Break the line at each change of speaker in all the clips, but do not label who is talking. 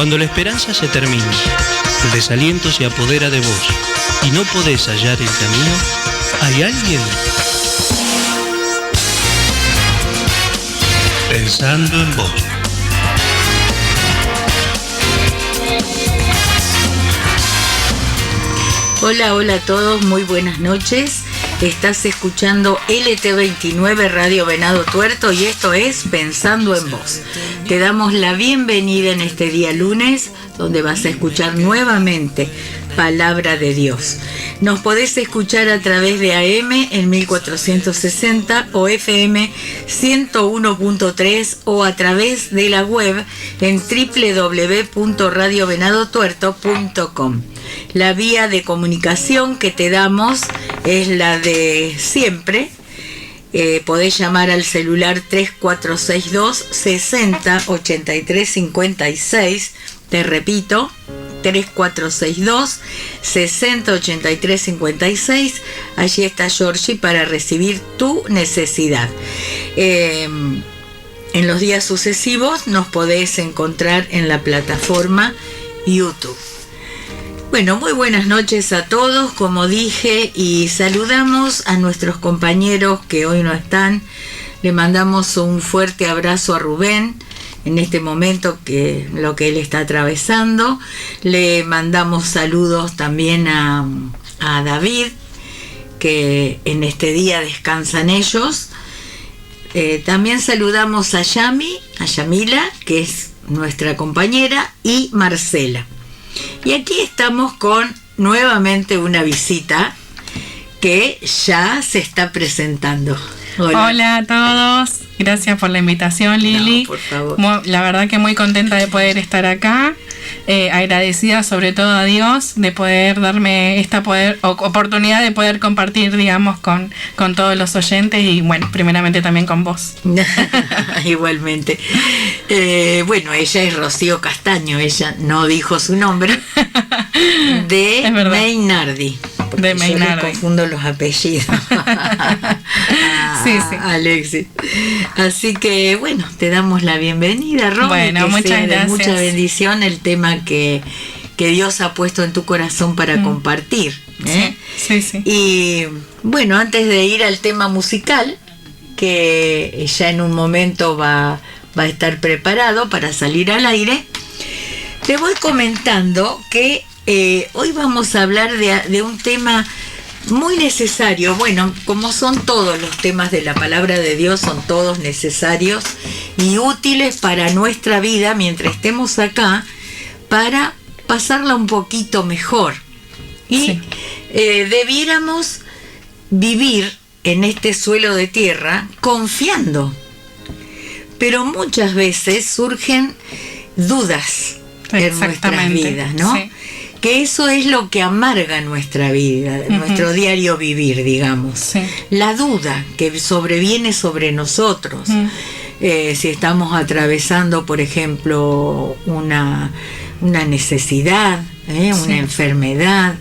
Cuando la esperanza se termina, el desaliento se apodera de vos y no podés hallar el camino, ¿hay alguien? Pensando en vos.
Hola, hola a todos, muy buenas noches. Estás escuchando LT29 Radio Venado Tuerto y esto es Pensando en Vos. Te damos la bienvenida en este día lunes, donde vas a escuchar nuevamente Palabra de Dios. Nos podés escuchar a través de AM en 1460 o FM 101.3 o a través de la web en www.radiovenadotuerto.com. La vía de comunicación que te damos es la de siempre. Podés llamar al celular 3462 60 83 56. Te repito, 3462 60 83 56. Allí está Georgie para recibir tu necesidad. En los días sucesivos nos podés encontrar en la plataforma YouTube. Bueno, muy buenas noches a todos, como dije, y saludamos a nuestros compañeros que hoy no están. Le mandamos un fuerte abrazo a Rubén en este momento, que lo que él está atravesando. Le mandamos saludos también a David, que en este día descansan ellos. También saludamos a Yamila, que es nuestra compañera, y Marcela. Y aquí estamos con nuevamente una visita que ya se está presentando.
Hola a todos, gracias por la invitación, Lili.
No, por favor.
La verdad que muy contenta de poder estar acá, agradecida sobre todo a Dios de poder darme esta oportunidad de poder compartir, digamos, con todos los oyentes y bueno, primeramente también con vos.
Igualmente. Bueno, ella es Rocío Castaño, ella no dijo su nombre, de Mainardi.
De Mainardi.
Yo le confundo los apellidos.
Sí.
Alexis. Así que bueno, te damos la bienvenida, Romy.
Bueno,
que
muchas
sea
gracias.
De mucha bendición el tema que Dios ha puesto en tu corazón para compartir.
Sí.
Y bueno, antes de ir al tema musical, que ya en un momento va a estar preparado para salir al aire, te voy comentando que hoy vamos a hablar de un tema muy necesario. Bueno, como son todos los temas de la palabra de Dios, son todos necesarios y útiles para nuestra vida mientras estemos acá, para pasarla un poquito mejor. Y debiéramos vivir en este suelo de tierra confiando. Pero muchas veces surgen dudas en nuestras vidas, ¿no? Sí. Que eso es lo que amarga nuestra vida, nuestro diario vivir, digamos. Sí. La duda que sobreviene sobre nosotros. Si estamos atravesando, por ejemplo, una necesidad, una enfermedad.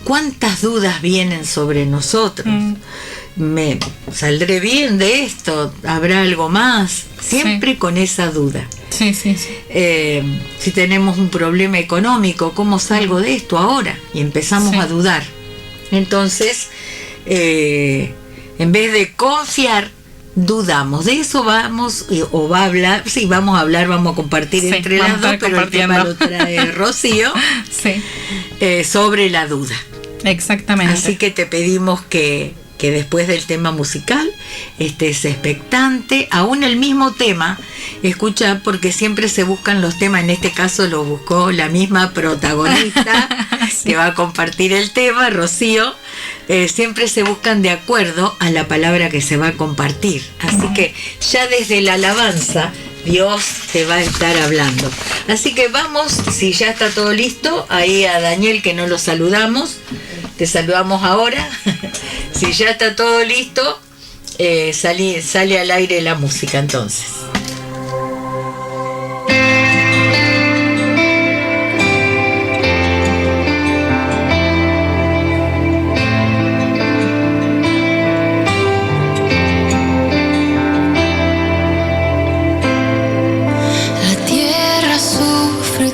¿Cuántas dudas vienen sobre nosotros? ¿Me saldré bien de esto? ¿Habrá algo más? Siempre con esa duda.
Sí.
Si tenemos un problema económico, ¿cómo salgo de esto ahora? Y empezamos a dudar. Entonces, en vez de confiar, dudamos. De eso vamos a hablar, vamos a compartir entre las dos, pero el tema lo trae Rocío, sobre la duda.
Exactamente.
Así que te pedimos que después del tema musical estés expectante, aún el mismo tema, escucha, porque siempre se buscan los temas, en este caso lo buscó la misma protagonista que va a compartir el tema, Rocío, siempre se buscan de acuerdo a la palabra que se va a compartir, así que ya desde la alabanza Dios te va a estar hablando. Así que vamos, si ya está todo listo, ahí a Daniel que no lo saludamos, te saludamos ahora. Si ya está todo listo, sale al aire la música entonces.
La tierra sufre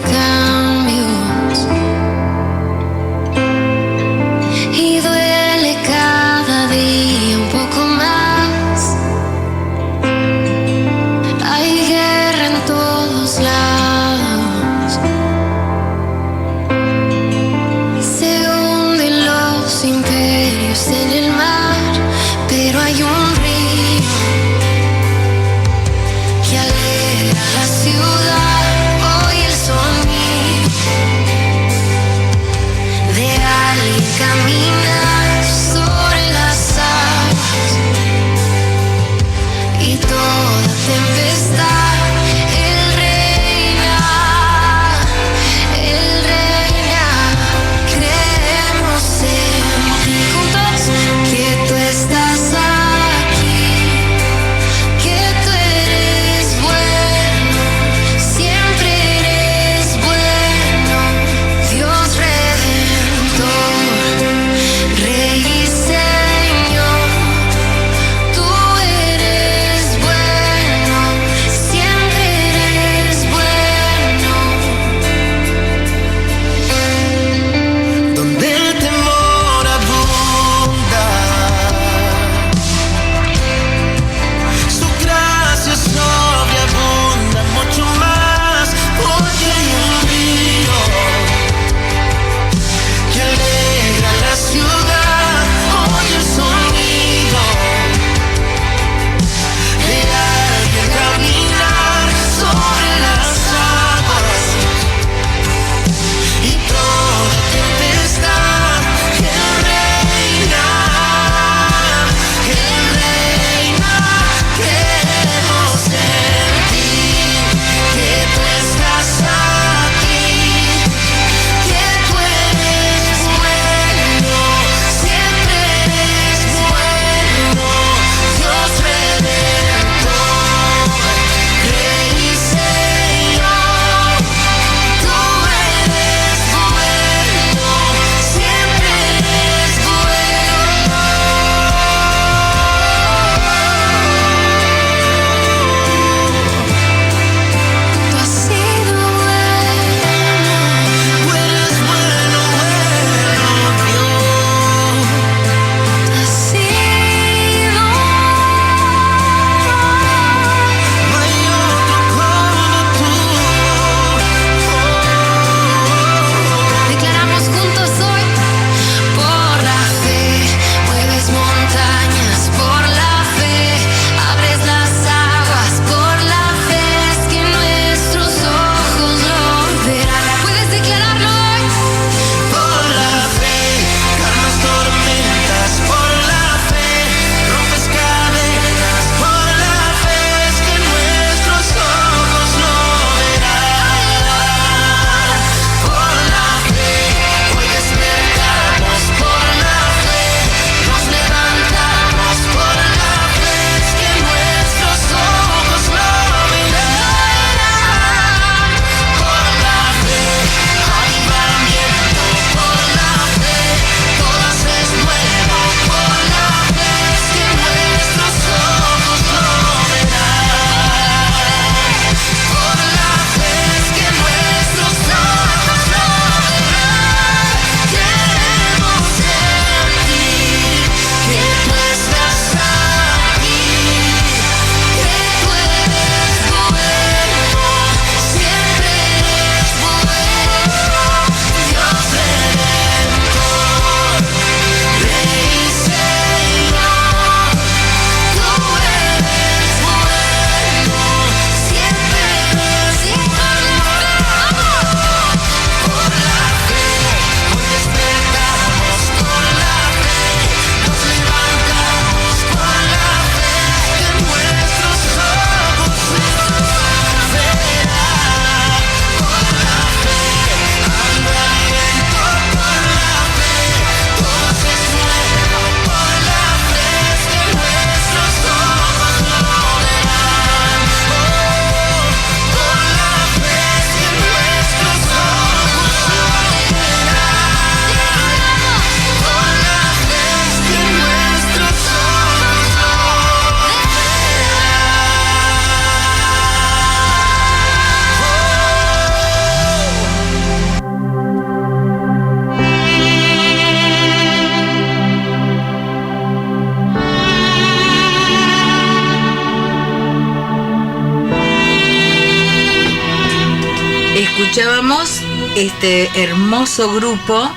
escuchábamos este hermoso grupo,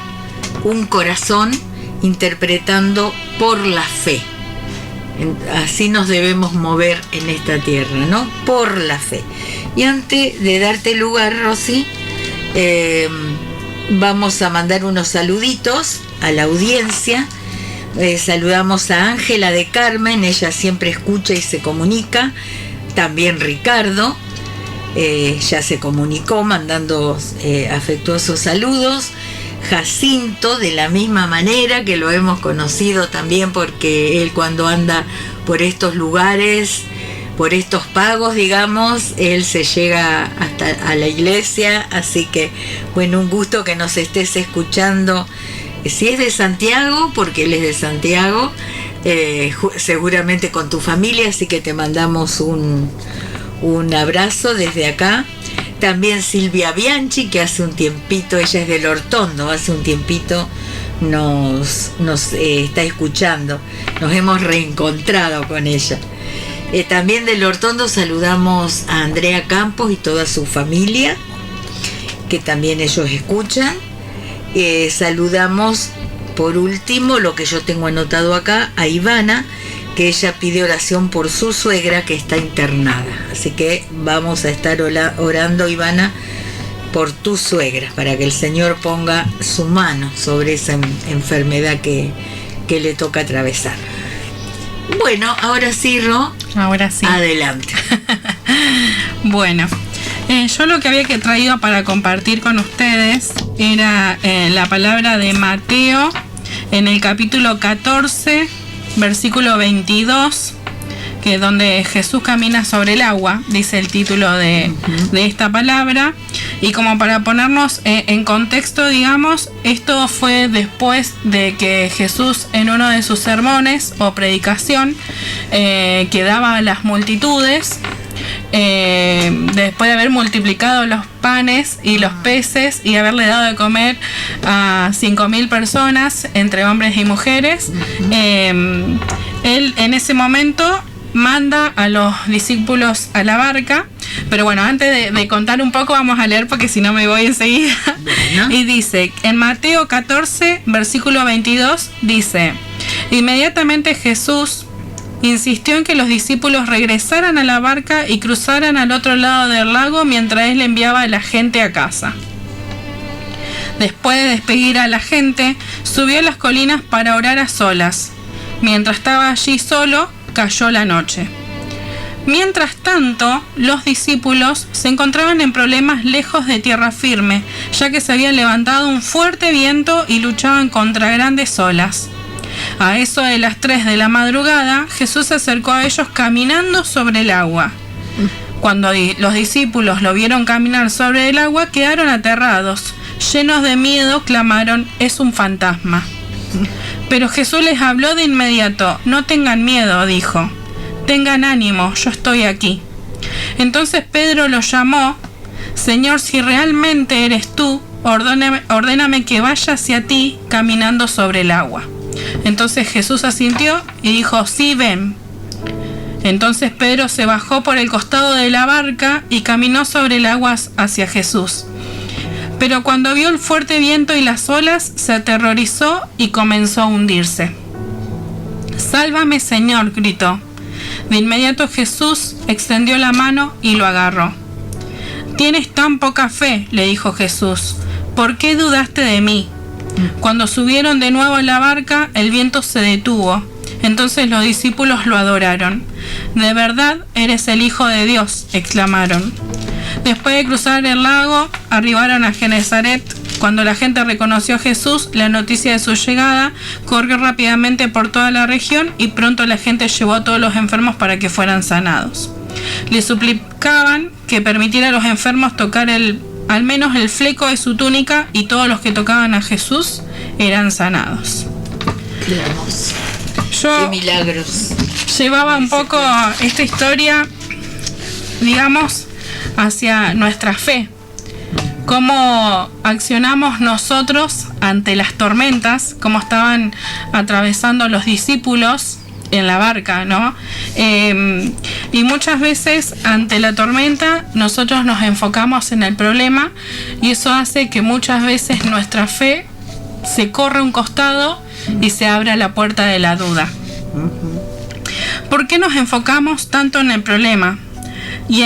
Un Corazón, interpretando Por la Fe. Así nos debemos mover en esta tierra, ¿no? Por la fe. Y antes de darte lugar, Rosy, vamos a mandar unos saluditos a la audiencia. Saludamos a Ángela de Carmen, ella siempre escucha y se comunica. También Ricardo, ya se comunicó mandando afectuosos saludos. Jacinto, de la misma manera, que lo hemos conocido también porque él, cuando anda por estos lugares, por estos pagos, digamos, él se llega hasta a la iglesia. Así que, bueno, un gusto que nos estés escuchando. Si es de Santiago, porque él es de Santiago, seguramente con tu familia, así que te mandamos un abrazo desde acá. También Silvia Bianchi, que hace un tiempito, ella es del Hortondo, hace un tiempito nos está escuchando. Nos hemos reencontrado con ella. También del Hortondo saludamos a Andrea Campos y toda su familia, que también ellos escuchan. Saludamos, por último, lo que yo tengo anotado acá, a Ivana, que ella pide oración por su suegra que está internada. Así que vamos a estar orando, Ivana, por tu suegra, para que el Señor ponga su mano sobre esa enfermedad que le toca atravesar. Bueno, ahora sí, Ro.
Ahora sí.
Adelante.
Bueno, yo lo que había traído para compartir con ustedes era la palabra de Mateo en el capítulo 14, versículo 22, que es donde Jesús camina sobre el agua, dice el título de esta palabra. Y como para ponernos en contexto, digamos, esto fue después de que Jesús, en uno de sus sermones o predicación que daba a las multitudes, después de haber multiplicado los panes y los peces y haberle dado de comer a 5.000 personas, entre hombres y mujeres, él en ese momento manda a los discípulos a la barca. Pero bueno, antes de contar un poco, vamos a leer porque si no me voy enseguida. Bueno. Y dice, en Mateo 14, versículo 22, dice: inmediatamente Jesús insistió en que los discípulos regresaran a la barca y cruzaran al otro lado del lago mientras él enviaba a la gente a casa. Después de despedir a la gente, subió a las colinas para orar a solas. Mientras estaba allí solo, cayó la noche. Mientras tanto, los discípulos se encontraban en problemas lejos de tierra firme, ya que se había levantado un fuerte viento y luchaban contra grandes olas. A eso de las 3 de la madrugada, Jesús se acercó a ellos caminando sobre el agua. Cuando los discípulos lo vieron caminar sobre el agua, quedaron aterrados. Llenos de miedo, clamaron: «¡Es un fantasma!». Pero Jesús les habló de inmediato. «No tengan miedo», dijo. «Tengan ánimo, yo estoy aquí». Entonces Pedro lo llamó: «Señor, si realmente eres tú, ordéname que vaya hacia ti caminando sobre el agua». Entonces Jesús asintió y dijo: «Sí, ven». Entonces Pedro se bajó por el costado de la barca y caminó sobre el agua hacia Jesús. Pero cuando vio el fuerte viento y las olas, se aterrorizó y comenzó a hundirse. «¡Sálvame, Señor!», gritó. De inmediato Jesús extendió la mano y lo agarró. «Tienes tan poca fe», le dijo Jesús. «¿Por qué dudaste de mí?». Cuando subieron de nuevo a la barca, el viento se detuvo. Entonces los discípulos lo adoraron. «De verdad eres el Hijo de Dios», exclamaron. Después de cruzar el lago, arribaron a Genesaret. Cuando la gente reconoció a Jesús, la noticia de su llegada corrió rápidamente por toda la región y pronto la gente llevó a todos los enfermos para que fueran sanados. Le suplicaban que permitiera a los enfermos tocar al menos el fleco de su túnica, y todos los que tocaban a Jesús eran sanados.
Qué hermoso.
Yo
qué milagros.
Llevaba un poco esta historia, digamos, hacia nuestra fe. Cómo accionamos nosotros ante las tormentas, cómo estaban atravesando los discípulos en la barca, ¿no? Y muchas veces ante la tormenta nosotros nos enfocamos en el problema y eso hace que muchas veces nuestra fe se corra a un costado y se abra la puerta de la duda. ¿Por qué nos enfocamos tanto en el problema? Y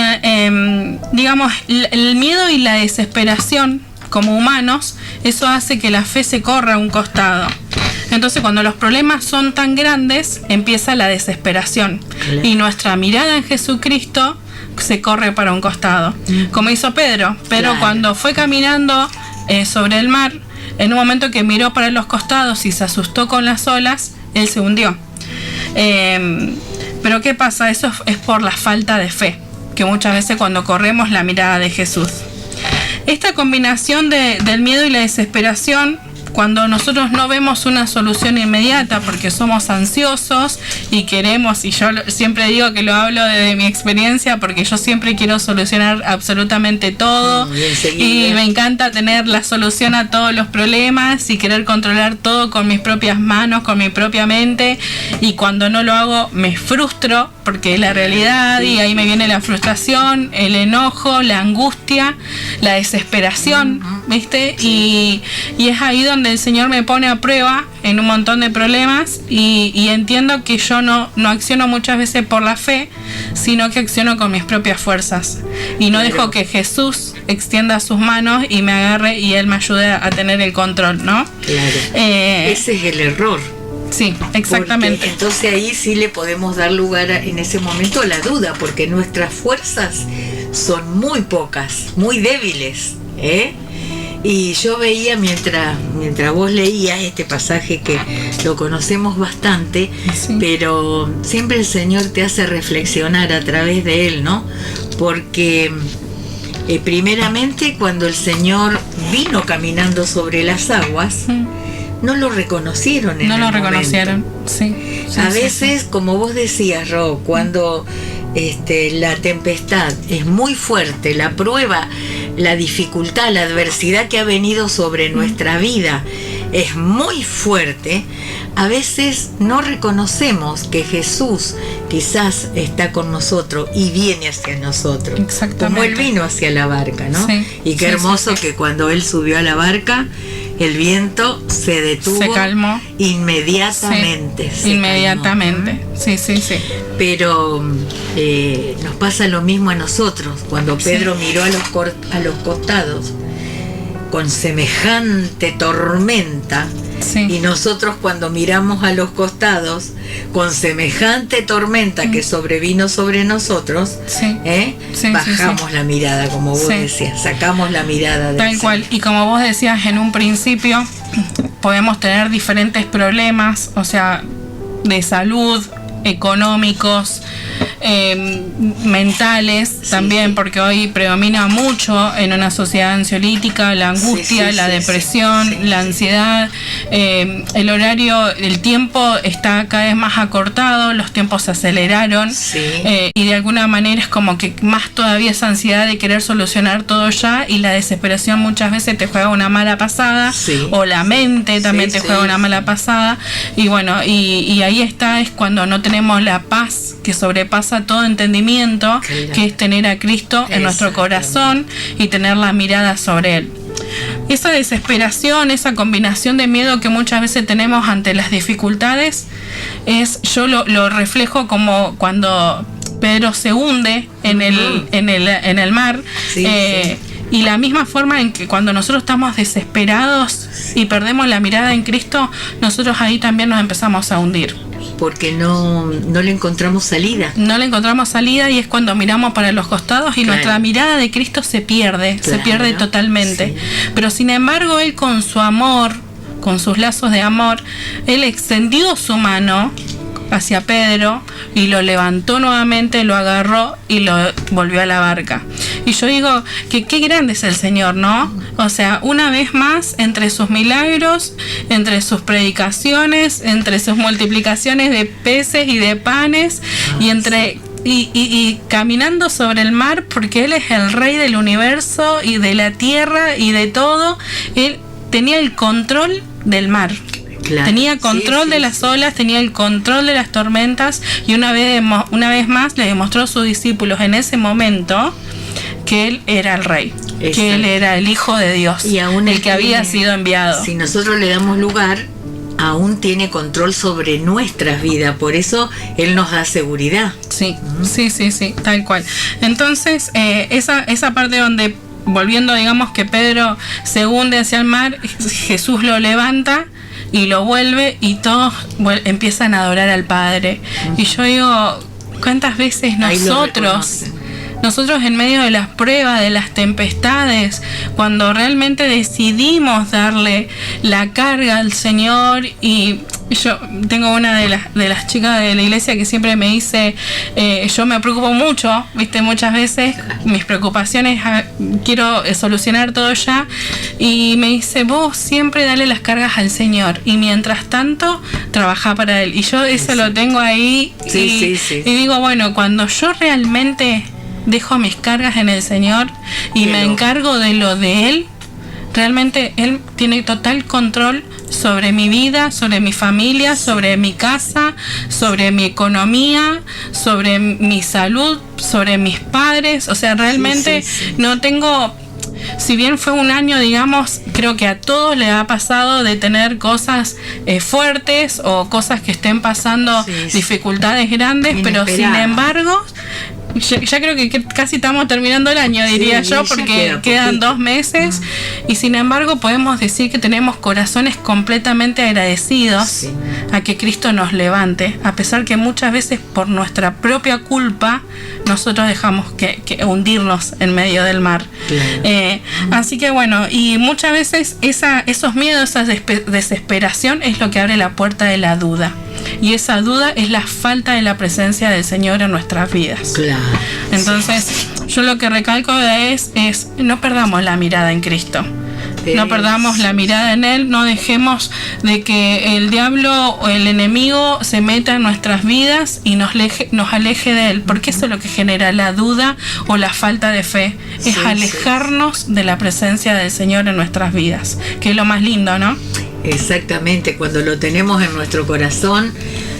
digamos, el miedo y la desesperación como humanos, eso hace que la fe se corra a un costado. Entonces cuando los problemas son tan grandes, empieza la desesperación. Claro. Y nuestra mirada en Jesucristo se corre para un costado. Como hizo Pedro. Pero claro, cuando fue caminando sobre el mar, en un momento que miró para los costados y se asustó con las olas, él se hundió. Pero ¿qué pasa? Eso es por la falta de fe, que muchas veces cuando corremos la mirada de Jesús. Esta combinación del miedo y la desesperación, cuando nosotros no vemos una solución inmediata porque somos ansiosos y queremos, y yo siempre digo que lo hablo desde mi experiencia porque yo siempre quiero solucionar absolutamente todo y me encanta tener la solución a todos los problemas y querer controlar todo con mis propias manos, con mi propia mente, y cuando no lo hago me frustro porque es la realidad y ahí me viene la frustración, el enojo, la angustia, la desesperación, ¿viste? Y es ahí donde el Señor me pone a prueba en un montón de problemas y entiendo que yo no acciono muchas veces por la fe, sino que acciono con mis propias fuerzas y no dejo que Jesús extienda sus manos y me agarre y Él me ayude a tener el control, ¿no?
Claro. Ese es el error.
Sí, exactamente.
Porque entonces ahí sí le podemos dar lugar en ese momento a la duda, porque nuestras fuerzas son muy pocas, muy débiles, ¿eh? Y yo veía mientras vos leías este pasaje, que lo conocemos bastante, sí, pero siempre el Señor te hace reflexionar a través de él, ¿no? Porque primeramente cuando el Señor vino caminando sobre las aguas, no lo reconocieron en el momento. No lo reconocieron, sí. A veces, como vos decías, Ro, cuando la tempestad es muy fuerte, la prueba, la dificultad, la adversidad que ha venido sobre nuestra vida es muy fuerte, a veces no reconocemos que Jesús quizás está con nosotros y viene hacia nosotros. Exactamente. Como Él vino hacia la barca, ¿no? Sí, y qué hermoso que cuando Él subió a la barca, el viento se detuvo. Se calmó. Inmediatamente.
Sí, inmediatamente. Calmó. Sí.
Pero nos pasa lo mismo a nosotros. Cuando Pedro miró a los costados con semejante tormenta, y nosotros cuando miramos a los costados con semejante tormenta que sobrevino sobre nosotros, bajamos la mirada, como vos decías, sacamos la mirada del
tal cual. Y como vos decías en un principio, podemos tener diferentes problemas, o sea, de salud, económicos, mentales también, porque hoy predomina mucho en una sociedad ansiolítica la angustia, la depresión, la ansiedad, el horario, el tiempo está cada vez más acortado, los tiempos se aceleraron, y de alguna manera es como que más todavía esa ansiedad de querer solucionar todo ya, y la desesperación muchas veces te juega una mala pasada, o la mente también te juega una mala pasada, y bueno, y ahí está, es cuando no tenemos la paz que sobrepasa todo entendimiento, que es tener a Cristo en nuestro corazón y tener la mirada sobre Él. Esa desesperación, esa combinación de miedo que muchas veces tenemos ante las dificultades, yo lo reflejo como cuando Pedro se hunde en el mar, y la misma forma en que cuando nosotros estamos desesperados y perdemos la mirada en Cristo, nosotros ahí también nos empezamos a hundir.
Porque no le encontramos salida.
No le encontramos salida, y es cuando miramos para los costados y nuestra mirada de Cristo se pierde totalmente. Pero sin embargo, Él con su amor, con sus lazos de amor, Él extendió su mano hacia Pedro y lo levantó nuevamente, lo agarró y lo volvió a la barca. Y yo digo que qué grande es el Señor, ¿no? O sea, una vez más, entre sus milagros, entre sus predicaciones, entre sus multiplicaciones de peces y de panes, y caminando sobre el mar, porque Él es el Rey del universo y de la tierra y de todo, Él tenía el control del mar.
Claro.
Tenía control de las olas, tenía el control de las tormentas, y una vez más le demostró a sus discípulos en ese momento que él era el rey, que él era el Hijo de Dios,
y aún
el que había sido enviado.
Si nosotros le damos lugar, aún tiene control sobre nuestras vidas, por eso él nos da seguridad.
Sí, sí, tal cual. Entonces, esa parte donde, volviendo, digamos que Pedro se hunde hacia el mar, Jesús lo levanta y lo vuelve, y todos empiezan a adorar al Padre. Y yo digo, ¿cuántas veces nosotros en medio de las pruebas, de las tempestades, cuando realmente decidimos darle la carga al Señor? Y yo tengo una de las chicas de la iglesia que siempre me dice, yo me preocupo mucho, viste, muchas veces mis preocupaciones, quiero solucionar todo ya, y me dice, vos siempre dale las cargas al Señor, y mientras tanto trabaja para Él. Y yo eso lo tengo ahí, y digo, bueno, cuando yo realmente dejo mis cargas en el Señor y me encargo de lo de Él, realmente Él tiene total control sobre mi vida, sobre mi familia, sobre mi casa, sobre mi economía, sobre mi salud, sobre mis padres. O sea, realmente no tengo... Si bien fue un año, digamos, creo que a todos les ha pasado de tener cosas fuertes o cosas que estén pasando, dificultades grandes, pero sin embargo... Ya creo que casi estamos terminando el año, diría yo, porque quedan 2 meses, y sin embargo podemos decir que tenemos corazones completamente agradecidos a que Cristo nos levante, a pesar que muchas veces por nuestra propia culpa nosotros dejamos que hundirnos en medio del mar. Así que bueno, y muchas veces esos miedos, esa desesperación es lo que abre la puerta de la duda. Y esa duda es la falta de la presencia del Señor en nuestras vidas. Claro. Entonces, yo lo que recalco es no perdamos la mirada en Cristo. No perdamos la mirada en Él, no dejemos de que el diablo o el enemigo se meta en nuestras vidas y nos aleje de Él, porque eso es lo que genera la duda o la falta de fe, es alejarnos de la presencia del Señor en nuestras vidas, que es lo más lindo, ¿no?
Exactamente, cuando lo tenemos en nuestro corazón,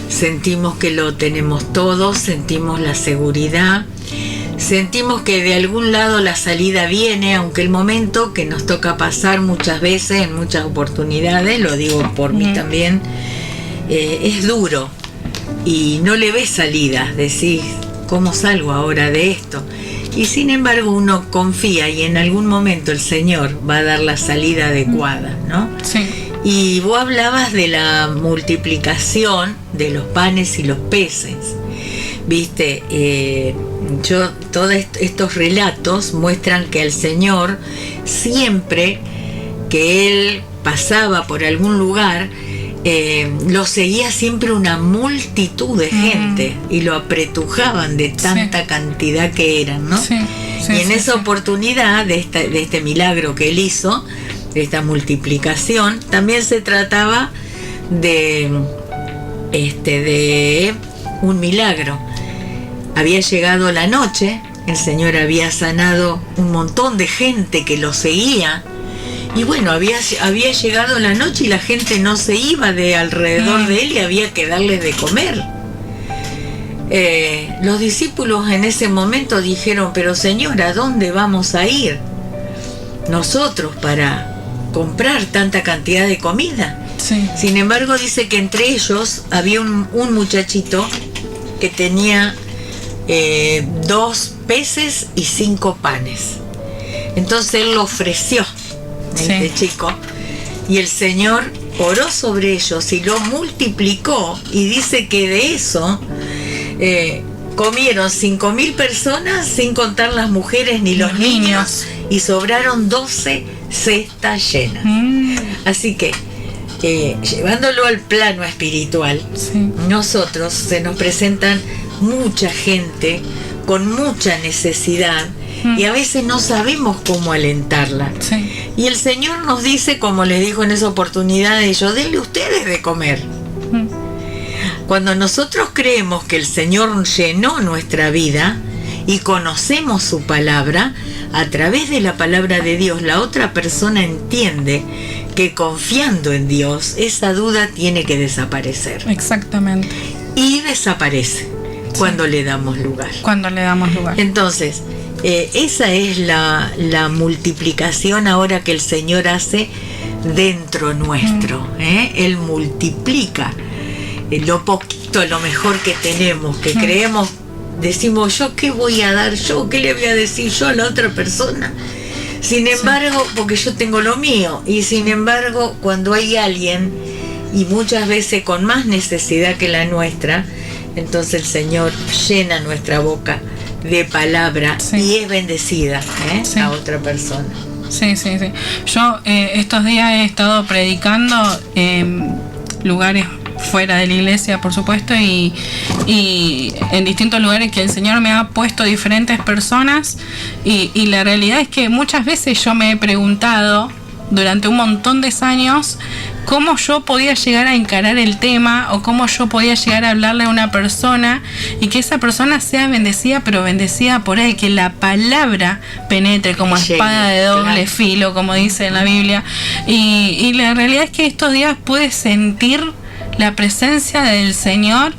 sentimos que lo tenemos todo, sentimos la seguridad, sentimos que de algún lado la salida viene, aunque el momento que nos toca pasar muchas veces, en muchas oportunidades, lo digo por mí también, es duro y no le ves salida, decís, ¿cómo salgo ahora de esto? Y sin embargo uno confía y en algún momento el Señor va a dar la salida adecuada, ¿no? Sí. Y vos hablabas de la multiplicación de los panes y los peces, ¿viste? Todos estos relatos muestran que el Señor, siempre que Él pasaba por algún lugar, lo seguía siempre una multitud de gente y lo apretujaban de tanta cantidad que eran, ¿no? Y en esa oportunidad de este milagro que Él hizo, de esta multiplicación, también se trataba de un milagro. Había llegado la noche, el Señor había sanado un montón de gente que lo seguía, y bueno, había llegado la noche y la gente no se iba de alrededor de Él y había que darles de comer. Los discípulos en ese momento dijeron, pero Señor, ¿a dónde vamos a ir nosotros para comprar tanta cantidad de comida? Sí. Sin embargo, dice que entre ellos había un muchachito que tenía 2 peces y 5 panes. Entonces él lo ofreció a este chico, y el Señor oró sobre ellos y lo multiplicó, y dice que de eso comieron 5.000 personas, sin contar las mujeres ni los niños, y sobraron 12 cestas llenas. Así que llevándolo al plano espiritual, nosotros se nos presentan mucha gente con mucha necesidad, y a veces no sabemos cómo alentarla. Y el Señor nos dice, como les dijo en esa oportunidad, denle ustedes de comer. Cuando nosotros creemos que el Señor llenó nuestra vida y conocemos su palabra, a través de la palabra de Dios la otra persona entiende que confiando en Dios, esa duda tiene que desaparecer.
Exactamente.
Y desaparece cuando le damos lugar.
Cuando le damos lugar.
Entonces, esa es la multiplicación ahora que el Señor hace dentro nuestro. Él multiplica lo poquito, lo mejor que tenemos, que creemos, decimos, ¿yo qué voy a dar yo? ¿Qué le voy a decir yo a la otra persona? Sin embargo, porque yo tengo lo mío, y sin embargo, cuando hay alguien, y muchas veces con más necesidad que la nuestra, entonces el Señor llena nuestra boca de palabra y es bendecida a otra persona.
Sí. Yo estos días he estado predicando en lugares fuera de la iglesia, por supuesto, y en distintos lugares que el Señor me ha puesto diferentes personas, y la realidad es que muchas veces yo me he preguntado durante un montón de años cómo yo podía llegar a encarar el tema, o cómo yo podía llegar a hablarle a una persona y que esa persona sea bendecida, pero bendecida por Él, que la palabra penetre como espada de doble filo, como dice en la Biblia. Y la realidad es que estos días pude sentir la presencia del Señor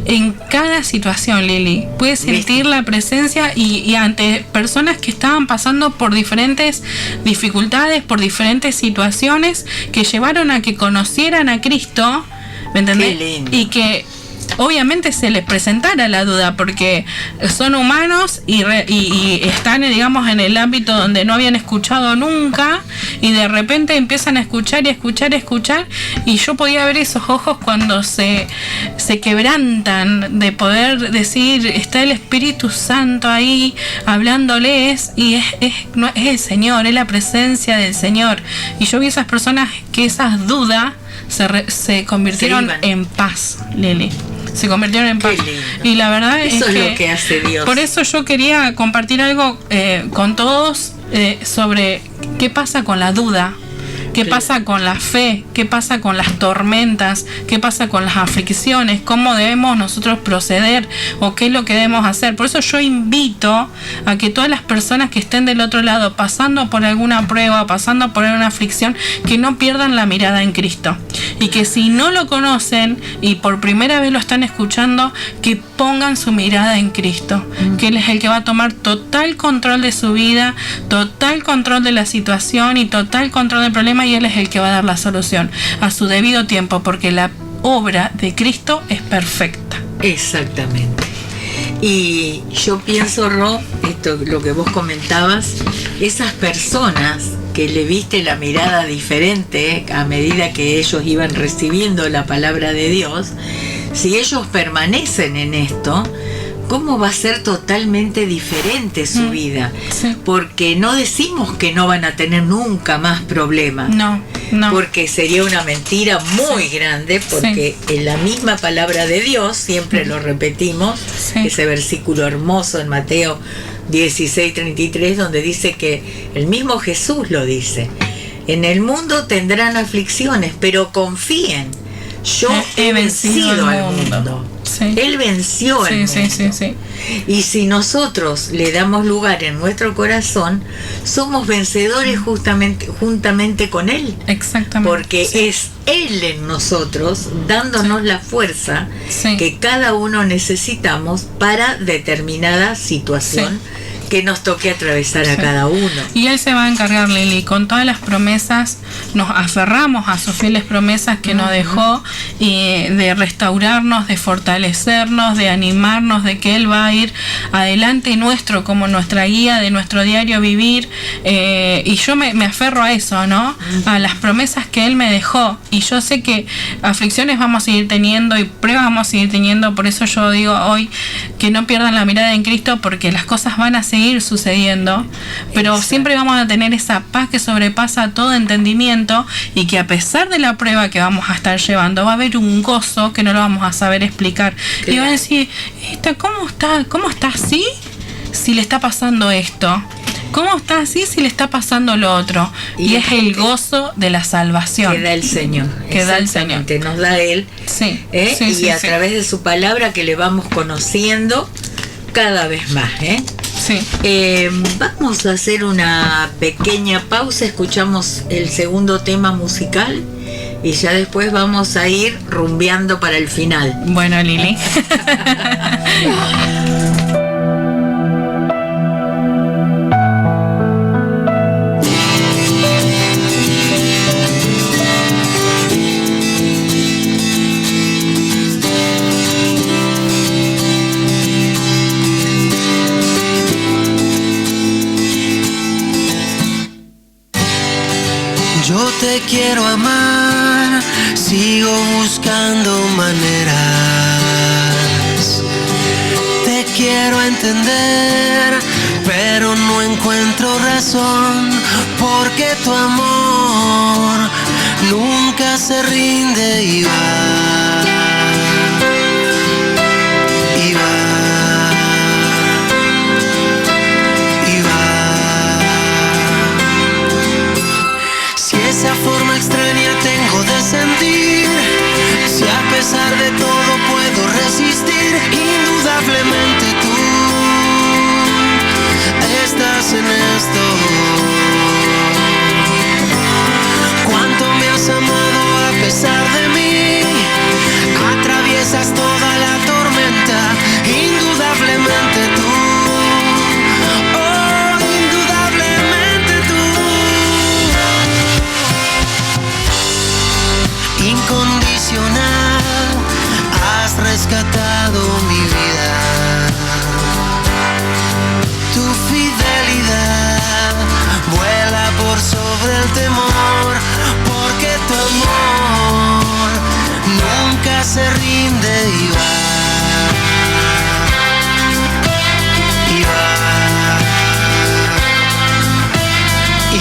en cada situación, Lili. Puedes sentir la presencia y ante personas que estaban pasando por diferentes dificultades, por diferentes situaciones que llevaron a que conocieran a Cristo, ¿me entendés? Y que obviamente se les presentara la duda, porque son humanos y están, digamos, en el ámbito donde no habían escuchado nunca, y de repente empiezan a escuchar, y yo podía ver esos ojos cuando se quebrantan de poder decir, está el Espíritu Santo ahí hablándoles, y es el Señor, es la presencia del Señor. Y yo vi esas personas que esas dudas se convirtieron en paz, Lili. Se convirtieron en paz. Y la verdad
eso
es
lo que hace Dios.
Por eso yo quería compartir algo con todos sobre qué pasa con la duda, qué pasa con la fe, qué pasa con las tormentas, qué pasa con las aflicciones, cómo debemos nosotros proceder o qué es lo que debemos hacer. Por eso yo invito a que todas las personas que estén del otro lado pasando por alguna prueba, pasando por alguna aflicción, que no pierdan la mirada en Cristo, y que si no lo conocen y por primera vez lo están escuchando, que pongan su mirada en Cristo, que Él es el que va a tomar total control de su vida, total control de la situación y total control del problema, y Él es el que va a dar la solución a su debido tiempo, porque la obra de Cristo es perfecta.
Exactamente. Y yo pienso, Ro, esto, lo que vos comentabas, esas personas que le viste la mirada diferente a medida que ellos iban recibiendo la palabra de Dios, si ellos permanecen en esto, ¿cómo va a ser totalmente diferente su vida?
Sí.
Porque no decimos que no van a tener nunca más problemas.
No.
Porque sería una mentira muy grande, porque en la misma palabra de Dios, siempre lo repetimos, ese versículo hermoso en Mateo 16:33, donde dice que el mismo Jesús lo dice: en el mundo tendrán aflicciones, pero confíen, yo he vencido al mundo. Él venció el mundo. Y si nosotros le damos lugar en nuestro corazón, somos vencedores juntamente con Él.
Exactamente.
Porque es Él en nosotros, dándonos la fuerza que cada uno necesitamos para determinada situación que nos toque atravesar a cada uno.
Y Él se va a encargar, Lili, con todas las promesas. Nos aferramos a sus fieles promesas que nos dejó, y de restaurarnos, de fortalecernos, de animarnos, de que Él va a ir adelante nuestro, como nuestra guía de nuestro diario vivir, y yo me aferro a eso, ¿no? A las promesas que Él me dejó, y yo sé que aflicciones vamos a seguir teniendo y pruebas vamos a seguir teniendo. Por eso yo digo hoy que no pierdan la mirada en Cristo, porque las cosas van a seguir sucediendo, pero siempre vamos a tener esa paz que sobrepasa todo entendimiento, y que a pesar de la prueba que vamos a estar llevando, va a haber un gozo que no lo vamos a saber explicar. Y va a decir, ¿cómo está así si le está pasando esto? ¿Cómo está así si le está pasando lo otro? Y es el gozo de la salvación
que da el Señor.
Que da el Señor.
Nos da Él. Y a través de su palabra que le vamos conociendo cada vez más.
Sí.
Vamos a hacer una pequeña pausa, escuchamos el segundo tema musical y ya después vamos a ir rumbeando para el final.
Bueno, Lili.
Yo te quiero amar, sigo buscando maneras. Te quiero entender, pero no encuentro razón, porque tu amor nunca se rinde y va, y va. Esa forma extraña tengo de sentir, si a pesar de todo puedo resistir, indudablemente tú estás en esto. Cuánto me has amado a pesar de mí, atraviesas toda la tormenta, indudablemente tú. Incondicional, has rescatado mi vida. Tu fidelidad vuela por sobre el temor, porque tu amor nunca se rinde y va, y va,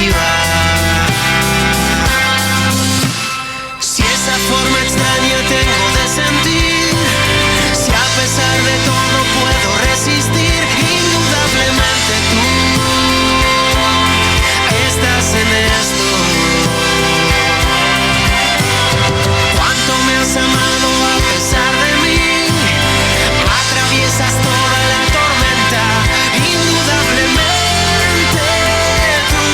y va. Forma extraña tengo de sentir, si a pesar de todo puedo resistir, indudablemente tú estás en esto. Cuánto me has amado a pesar de mí, atraviesas toda la tormenta, indudablemente tú.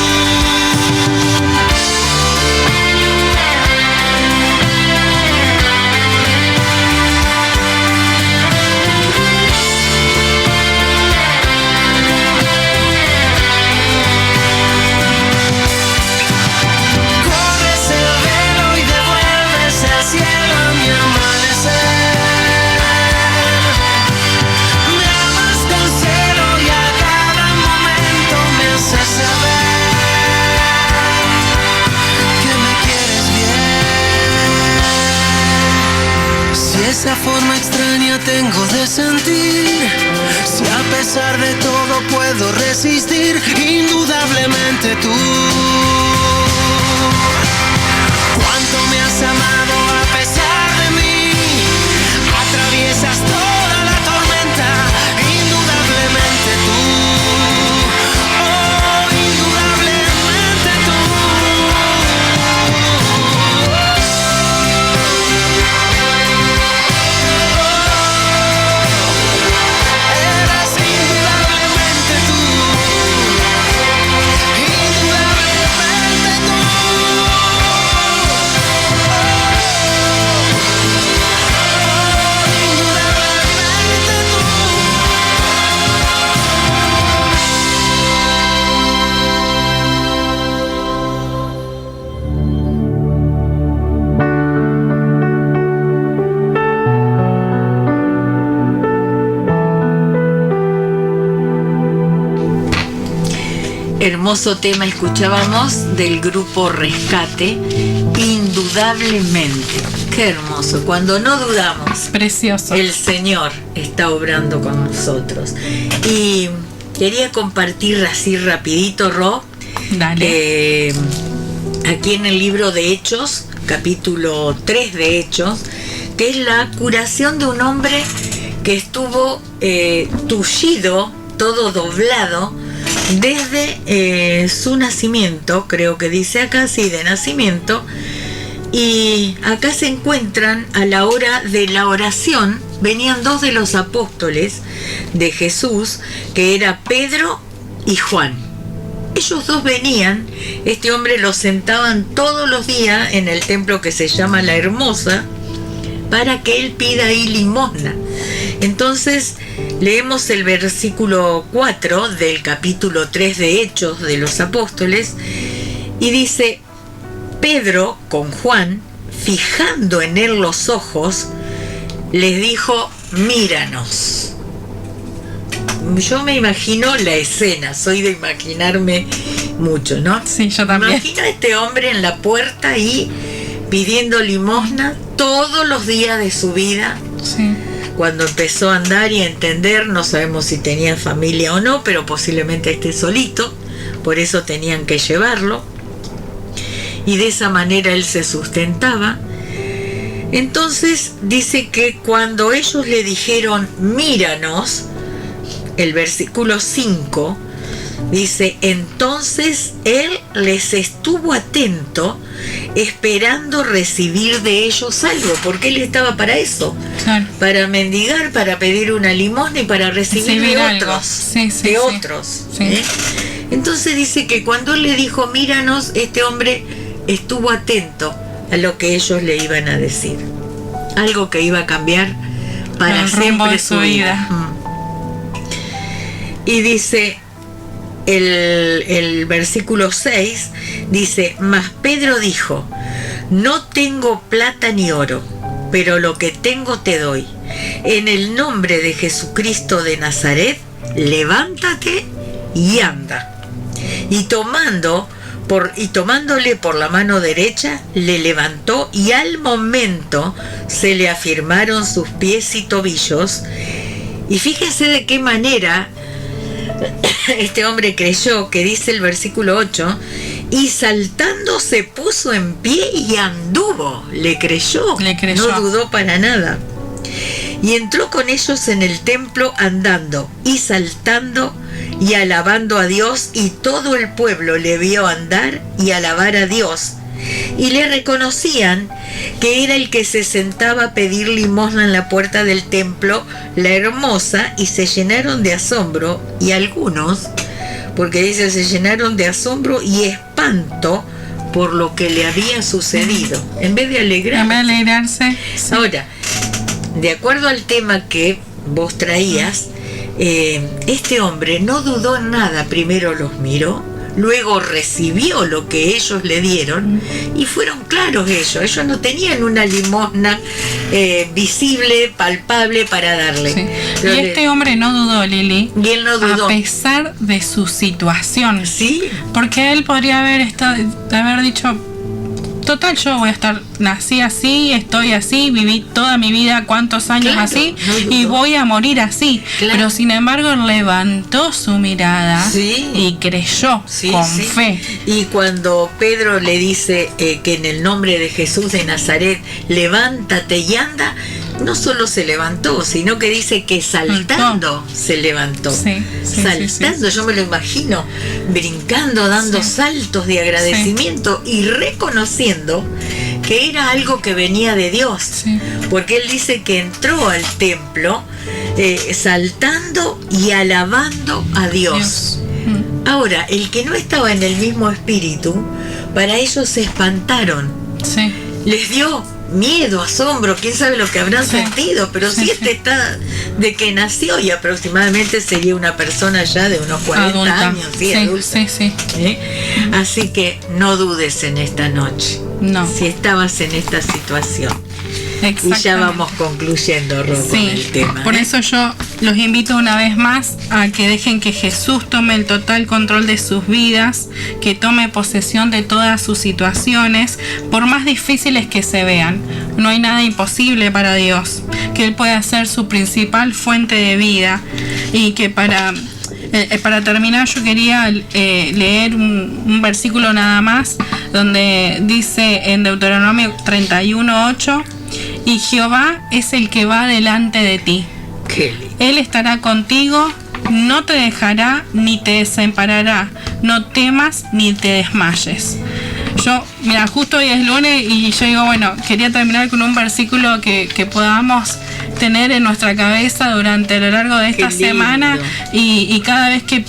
Esa forma extraña tengo de sentir, si a pesar de todo puedo resistir, indudablemente tú. Cuánto me has amado a pesar de mí, atraviesas toda la tormenta, indudablemente tú. Oh, indudablemente tú.
Hermoso tema escuchábamos del grupo Rescate, indudablemente. Qué hermoso, cuando no dudamos.
Precioso.
El Señor está obrando con nosotros. Y quería compartir así rapidito, Ro.
Dale.
Aquí en el libro de Hechos, capítulo 3 de Hechos, que es la curación de un hombre que estuvo tullido, todo doblado, desde su nacimiento, creo que dice acá, sí, de nacimiento. Y acá se encuentran a la hora de la oración venían 2 de los apóstoles de Jesús, que era Pedro y Juan. Ellos 2 venían, este hombre los sentaban todos los días en el templo que se llama La Hermosa, para que él pida ahí limosna. Entonces leemos el versículo 4 del capítulo 3 de Hechos de los Apóstoles, y dice: Pedro con Juan, fijando en él los ojos, les dijo: míranos. Yo me imagino la escena, soy de imaginarme mucho, ¿no?
Sí, yo también.
Imagino a este hombre en la puerta ahí pidiendo limosna todos los días de su vida.
Sí.
Cuando empezó a andar y a entender, no sabemos si tenía familia o no, pero posiblemente esté solito, por eso tenían que llevarlo. Y de esa manera él se sustentaba. Entonces dice que cuando ellos le dijeron: míranos, el versículo 5 dice: entonces él les estuvo atento, esperando recibir de ellos algo, porque él estaba para eso,
Claro.
para mendigar, para pedir una limosna y para recibir de
algo.
otros,
Sí, sí,
de
sí.
otros.
Sí.
Entonces dice que cuando él le dijo: míranos, este hombre estuvo atento a lo que ellos le iban a decir, algo que iba a cambiar para
El rumbo
siempre
de su vida.
Y dice el versículo 6, dice: mas Pedro dijo: no tengo plata ni oro, pero lo que tengo te doy. En el nombre de Jesucristo de Nazaret, levántate y anda. Y tomándole por la mano derecha, le levantó, y al momento se le afirmaron sus pies y tobillos. Y fíjese de qué manera este hombre creyó, que dice el versículo 8: y saltando se puso en pie y anduvo. Le creyó, no dudó para nada. Y entró con ellos en el templo andando y saltando y alabando a Dios, y todo el pueblo le vio andar y alabar a Dios, y le reconocían que era el que se sentaba a pedir limosna en la puerta del templo, La Hermosa, y se llenaron de asombro, y algunos, porque dice, se llenaron de asombro y espanto por lo que le había sucedido, en vez de alegrarse.
Sí.
Ahora, de acuerdo al tema que vos traías, este hombre no dudó en nada. Primero los miró, luego recibió lo que ellos le dieron, y fueron claros ellos no tenían una limosna visible, palpable para darle.
Sí. Y este hombre no dudó, Lili.
Y él no dudó.
A pesar de su situación.
Sí.
Porque él podría haber dicho: total, yo voy a nací así, estoy así, viví toda mi vida, cuántos años así, y voy a morir así. Claro. Pero sin embargo levantó su mirada y creyó con fe.
Y cuando Pedro le dice que en el nombre de Jesús de Nazaret, levántate y anda, no solo se levantó, sino que dice que saltando se levantó. Saltando, yo me lo imagino brincando, dando saltos de agradecimiento y reconociendo que era algo que venía de Dios, porque él dice que entró al templo saltando y alabando a Dios. Ahora, el que no estaba en el mismo espíritu, para ellos se espantaron, les dio miedo, asombro, quién sabe lo que habrán sentido, pero está de que nació, y aproximadamente sería una persona ya de unos 40
adulta.
años, adulta. Así que no dudes en esta noche, si estabas en esta situación. Y ya vamos concluyendo, Ro, con el tema.
Por eso yo los invito una vez más a que dejen que Jesús tome el total control de sus vidas, que tome posesión de todas sus situaciones, por más difíciles que se vean. No hay nada imposible para Dios, que Él pueda ser su principal fuente de vida, y que para terminar yo quería leer un versículo nada más, donde dice en Deuteronomio 31:8: y Jehová es el que va delante de ti. Él estará contigo, no te dejará ni te desamparará, no temas ni te desmayes. Mira, justo hoy es lunes y yo digo, bueno, quería terminar con un versículo que podamos tener en nuestra cabeza durante lo largo de esta semana, y cada vez que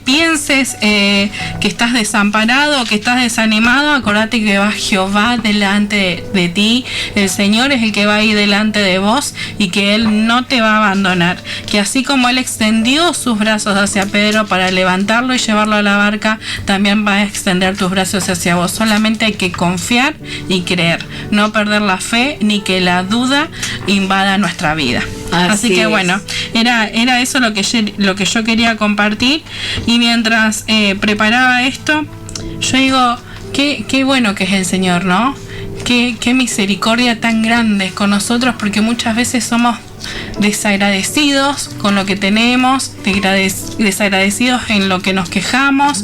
pienses que estás desamparado, que estás desanimado, acordate que va Jehová delante de ti. El Señor es el que va ahí delante de vos y que Él no te va a abandonar. Que así como Él extendió sus brazos hacia Pedro para levantarlo y llevarlo a la barca, también va a extender tus brazos hacia vos. Solamente hay que confiar y creer, no perder la fe ni que la duda invada nuestra vida. Así que bueno, era eso lo que yo quería compartir. Y mientras preparaba esto, yo digo, qué bueno que es el Señor, ¿no? Qué misericordia tan grande con nosotros, porque muchas veces somos desagradecidos con lo que tenemos, desagradecidos en lo que nos quejamos,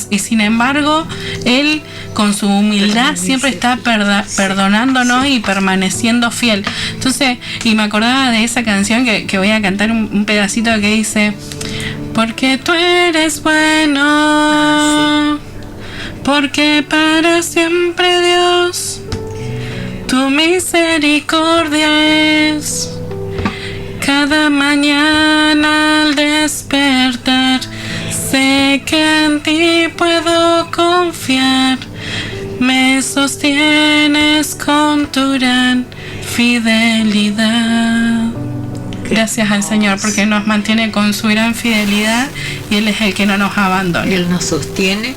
y sin embargo Él con su humildad siempre está perdonándonos y permaneciendo fiel. Entonces, y me acordaba de esa canción que voy a cantar un pedacito que dice: porque tú eres bueno, porque para siempre Dios tu misericordia es. Cada mañana al despertar, sé que en ti puedo confiar. Me sostienes con tu gran fidelidad. Gracias al Señor, porque nos mantiene con su gran fidelidad y Él es el que no nos abandona.
Él nos sostiene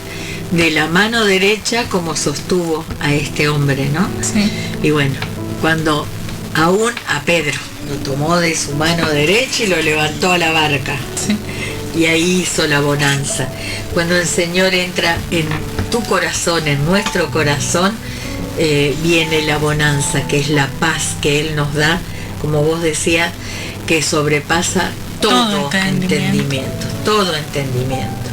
de la mano derecha como sostuvo a este hombre, ¿no?
Sí.
Y bueno, cuando aún a Pedro lo tomó de su mano derecha y lo levantó a la barca.
Sí.
Y ahí hizo la bonanza. Cuando el Señor entra en tu corazón, en nuestro corazón, viene la bonanza, que es la paz que Él nos da, como vos decías, que sobrepasa todo entendimiento. Todo entendimiento.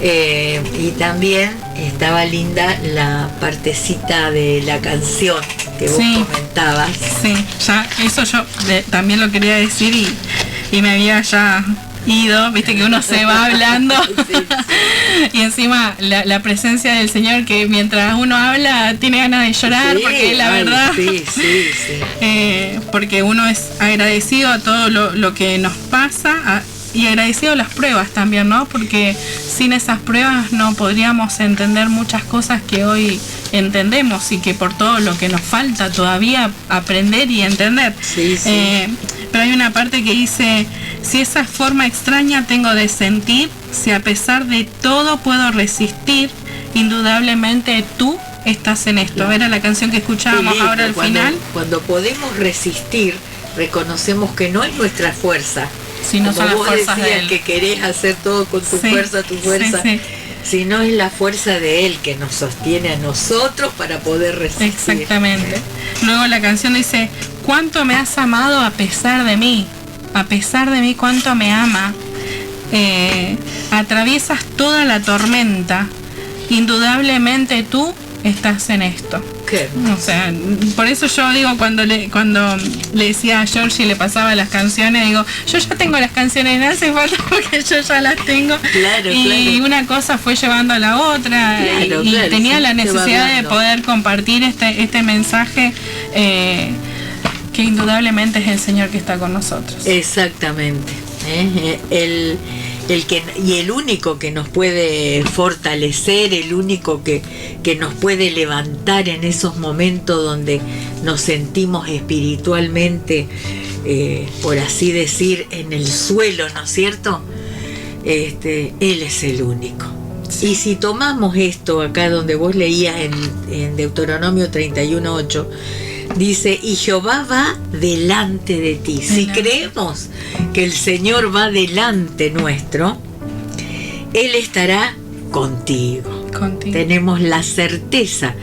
Y también estaba linda la partecita de la canción que vos comentabas.
Sí, ya eso yo también lo quería decir y me había ya ido, viste que uno se va hablando. Sí. Y encima la presencia del Señor, que mientras uno habla tiene ganas de llorar, porque la verdad, porque uno es agradecido a todo lo que nos pasa, y agradecido a las pruebas también, ¿no? Porque sin esas pruebas no podríamos entender muchas cosas que hoy entendemos, y que por todo lo que nos falta todavía aprender y entender. Pero hay una parte que dice: si esa forma extraña tengo de sentir, si a pesar de todo puedo resistir, indudablemente tú estás en esto. Claro. Era la canción que escuchábamos ahora al final.
Cuando podemos resistir, reconocemos que no es nuestra fuerza,
sino son las fuerzas de Él.
Que querés hacer todo con tu fuerza, sino es la fuerza de Él que nos sostiene a nosotros para poder resistir.
Exactamente. Luego la canción dice: cuánto me has amado a pesar de mí, cuánto me ama. Atraviesas toda la tormenta, indudablemente tú estás en esto. O sea, por eso yo digo, cuando le decía a Georgie y le pasaba las canciones, digo, yo ya tengo las canciones, no hace falta porque yo ya las tengo. Y una cosa fue llevando a la otra, y tenía la necesidad de poder compartir este mensaje, que indudablemente es el Señor que está con nosotros.
Exactamente. El único que nos puede fortalecer, el único que nos puede levantar en esos momentos donde nos sentimos espiritualmente, por así decir, en el suelo, ¿no es cierto? Él es el único. Sí. Y si tomamos esto acá donde vos leías en Deuteronomio 31:8, dice: y Jehová va delante de ti. Si creemos que el Señor va delante nuestro, Él estará contigo. Tenemos la certeza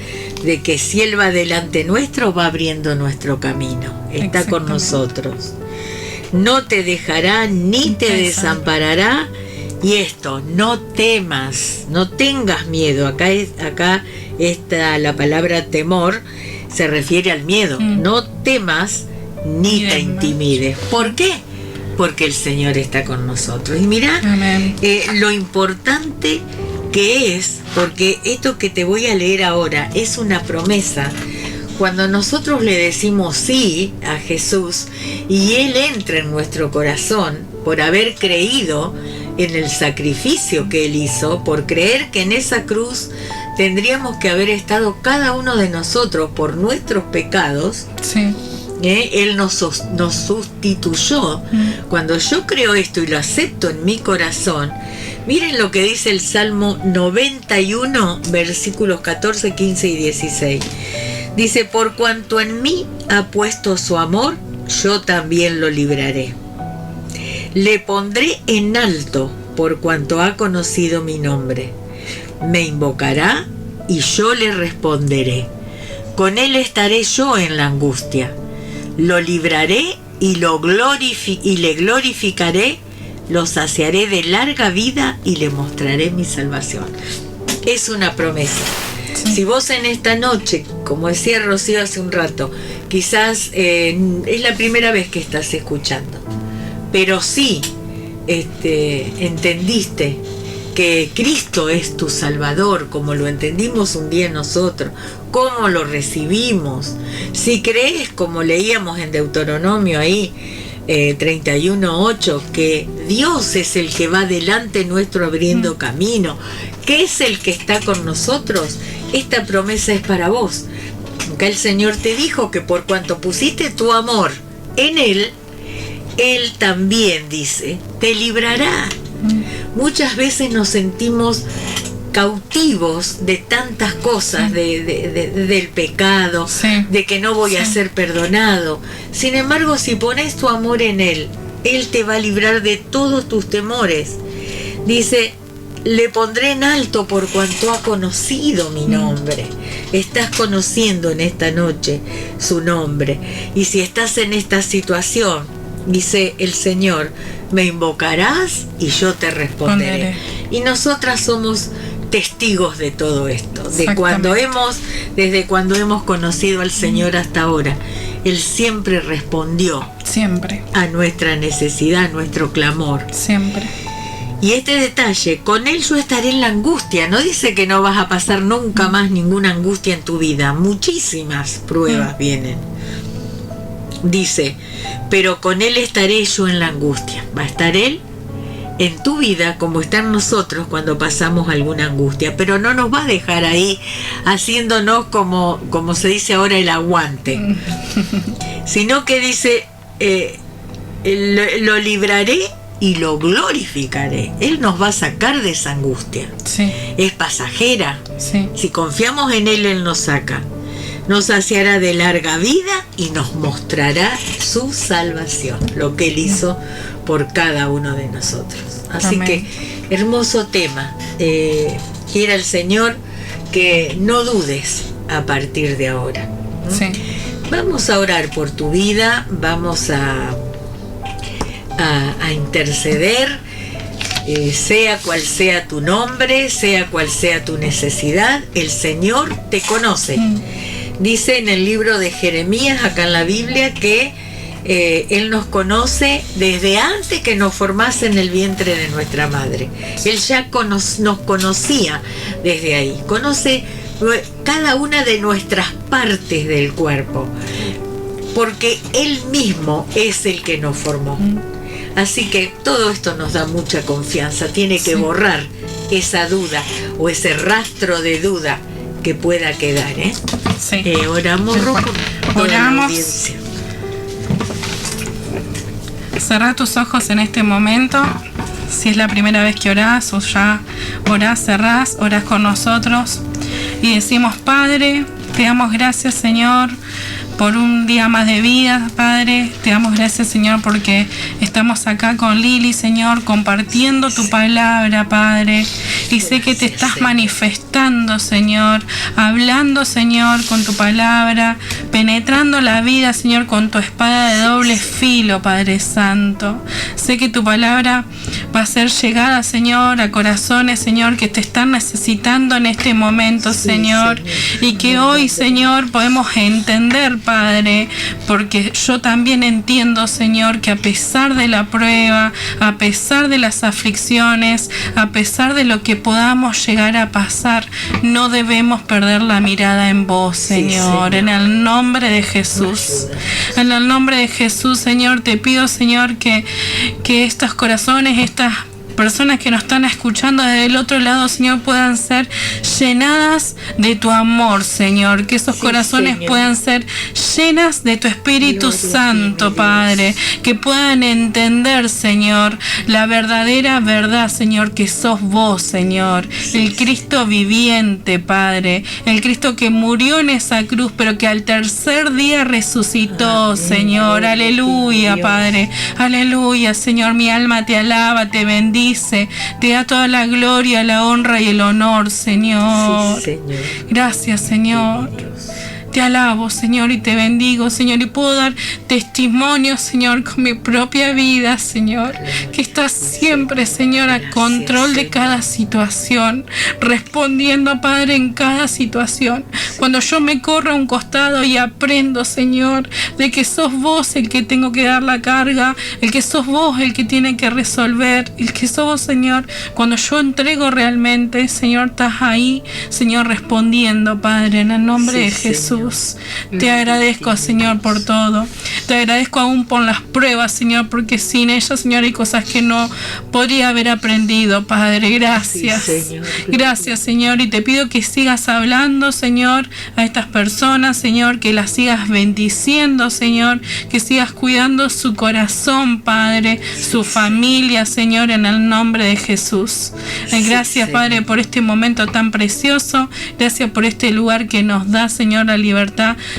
de que si Él va delante nuestro, va abriendo nuestro camino. Está con nosotros. No te dejará ni te desamparará. Y esto, no temas, no tengas miedo. Acá está la palabra temor, se refiere al miedo. No temas ni te intimides. ¿Por qué? Porque el Señor está con nosotros. Y mirá lo importante que es, porque esto que te voy a leer ahora es una promesa. cuando nosotros le decimos sí a Jesús y Él entra en nuestro corazón por haber creído en el sacrificio que Él hizo, por creer que en esa cruz tendríamos que haber estado cada uno de nosotros por nuestros pecados.
Sí.
Él nos sustituyó. Cuando yo creo esto y lo acepto en mi corazón, miren lo que dice el Salmo 91, versículos 14, 15 y 16. Dice: por cuanto en mí ha puesto su amor, yo también lo libraré. Le pondré en alto por cuanto ha conocido mi nombre. Me invocará y yo le responderé. Con él estaré yo en la angustia. Lo libraré y le glorificaré. Lo saciaré de larga vida y le mostraré mi salvación. Es una promesa. Sí. Si vos en esta noche, como decía Rocío hace un rato, quizás es la primera vez que estás escuchando, pero sí entendiste que Cristo es tu Salvador, como lo entendimos un día nosotros, cómo lo recibimos. Si crees, como leíamos en Deuteronomio ahí, 31:8, que Dios es el que va delante nuestro abriendo camino, que es el que está con nosotros, esta promesa es para vos. Acá el Señor te dijo que por cuanto pusiste tu amor en Él, Él también, dice, te librará. Muchas veces nos sentimos cautivos de tantas cosas, del pecado, de que no voy a ser perdonado. Sin embargo, si pones tu amor en Él, Él te va a librar de todos tus temores. Dice: le pondré en alto por cuanto ha conocido mi nombre. Estás conociendo en esta noche su nombre. Y si estás en esta situación, dice el Señor: me invocarás y yo te responderé. Y nosotras somos testigos de todo esto, desde cuando hemos conocido al Señor hasta ahora. Él siempre respondió a nuestra necesidad, a nuestro clamor.
Siempre.
Y este detalle: con Él yo estaré en la angustia. No dice que no vas a pasar nunca más ninguna angustia en tu vida. Muchísimas pruebas vienen. Dice: pero con Él estaré yo en la angustia. Va a estar Él en tu vida como está en nosotros cuando pasamos alguna angustia, pero no nos va a dejar ahí haciéndonos como se dice ahora el aguante, sino que dice: lo libraré y lo glorificaré. Él nos va a sacar de esa angustia.
Sí.
Es pasajera.
Sí.
Si confiamos en Él, Él nos saca. Nos saciará de larga vida y nos mostrará su salvación, lo que Él hizo por cada uno de nosotros. Así
Amén.
Que, hermoso tema. Quiera el Señor que no dudes a partir de ahora.
Sí.
Vamos a orar por tu vida, vamos a interceder, sea cual sea tu nombre, sea cual sea tu necesidad, el Señor te conoce. Dice en el libro de Jeremías, acá en la Biblia, que Él nos conoce desde antes que nos formase en el vientre de nuestra madre. Él ya nos conocía desde ahí. Conoce cada una de nuestras partes del cuerpo, porque Él mismo es el que nos formó. Así que todo esto nos da mucha confianza. Tiene que borrar esa duda o ese rastro de duda que pueda quedar.
Sí.
Oramos,
oramos. Cerrá tus ojos en este momento. Si es la primera vez que orás o ya orás, cerrás, orás con nosotros y decimos: Padre, te damos gracias, Señor, por un día más de vida, Padre. Te damos gracias, Señor, porque estamos acá con Lili, Señor, compartiendo tu palabra, Padre. Y sé que te estás manifestando, Señor, hablando, Señor, con tu palabra, penetrando la vida, Señor, con tu espada de doble filo, Padre Santo. Sé que tu palabra va a ser llegada, Señor, a corazones, Señor, que te están necesitando en este momento, Señor. Y que hoy, Señor, podemos entender, Padre, porque yo también entiendo, Señor, que a pesar de la prueba, a pesar de las aflicciones, a pesar de lo que podamos llegar a pasar, no debemos perder la mirada en vos, Señor. En el nombre de Jesús. En el nombre de Jesús, Señor, te pido, Señor, que estos corazones, estas personas que nos están escuchando desde el otro lado, Señor, puedan ser llenadas de tu amor, Señor. Que esos corazones, Señor, puedan ser llenas de tu Espíritu Santo, Padre. Que puedan entender, Señor, la verdadera verdad, Señor, que sos vos, Señor. El Cristo viviente, Padre. El Cristo que murió en esa cruz, pero que al tercer día resucitó, Señor. Aleluya, Padre. Aleluya, Señor. Mi alma te alaba, te bendice. Te da toda la gloria, la honra y el honor, Señor.
Sí, Señor.
Gracias, Señor. Te alabo, Señor, y te bendigo, Señor, y puedo dar testimonio, Señor, con mi propia vida, Señor, que estás siempre, Señor, a control de cada situación, respondiendo, Padre, en cada situación. Cuando yo me corro a un costado y aprendo, Señor, de que sos vos el que tengo que dar la carga, el que sos vos el que tiene que resolver, el que sos vos, Señor, cuando yo entrego realmente, Señor, estás ahí, Señor, respondiendo, Padre, en el nombre de Jesús. Te agradezco, Señor, por todo. Te agradezco aún por las pruebas, Señor, porque sin ellas, Señor, hay cosas que no podría haber aprendido, Padre. Gracias.
Sí, Señor.
Gracias, Señor, y te pido que sigas hablando, Señor, a estas personas, Señor, que las sigas bendiciendo, Señor, que sigas cuidando su corazón, Padre, su familia, Señor, en el nombre de Jesús. Gracias, Padre, por este momento tan precioso. Gracias por este lugar que nos da, Señor, la libertad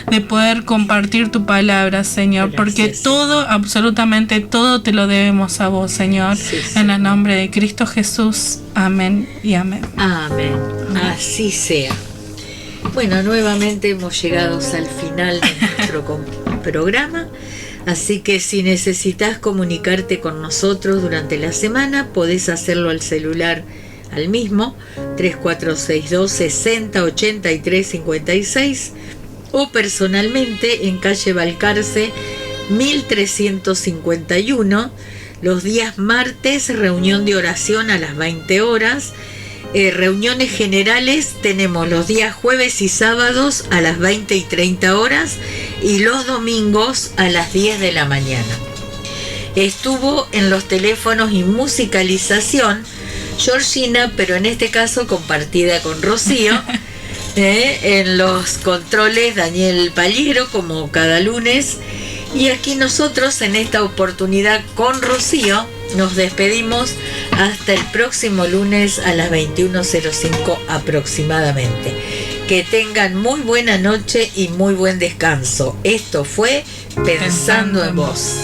de poder compartir tu palabra, Señor, porque todo, absolutamente todo, te lo debemos a vos, Señor. En el nombre de Cristo Jesús. Amén y amén.
Amén. Así sea. Bueno, nuevamente hemos llegado al final de nuestro programa, así que si necesitas comunicarte con nosotros durante la semana, podés hacerlo al celular al mismo 3462 60 83 56 o personalmente en calle Balcarce 1351, los días martes, reunión de oración a las 20 horas. Reuniones generales tenemos los días jueves y sábados a las 20 y 30 horas y los domingos a las 10 de la mañana. Estuvo en los teléfonos y musicalización Georgina, pero en este caso compartida con Rocío. En los controles Daniel Paliero, como cada lunes. Y aquí nosotros en esta oportunidad con Rocío nos despedimos hasta el próximo lunes a las 21:05 aproximadamente. Que tengan muy buena noche y muy buen descanso. Esto fue Pensando en Vos.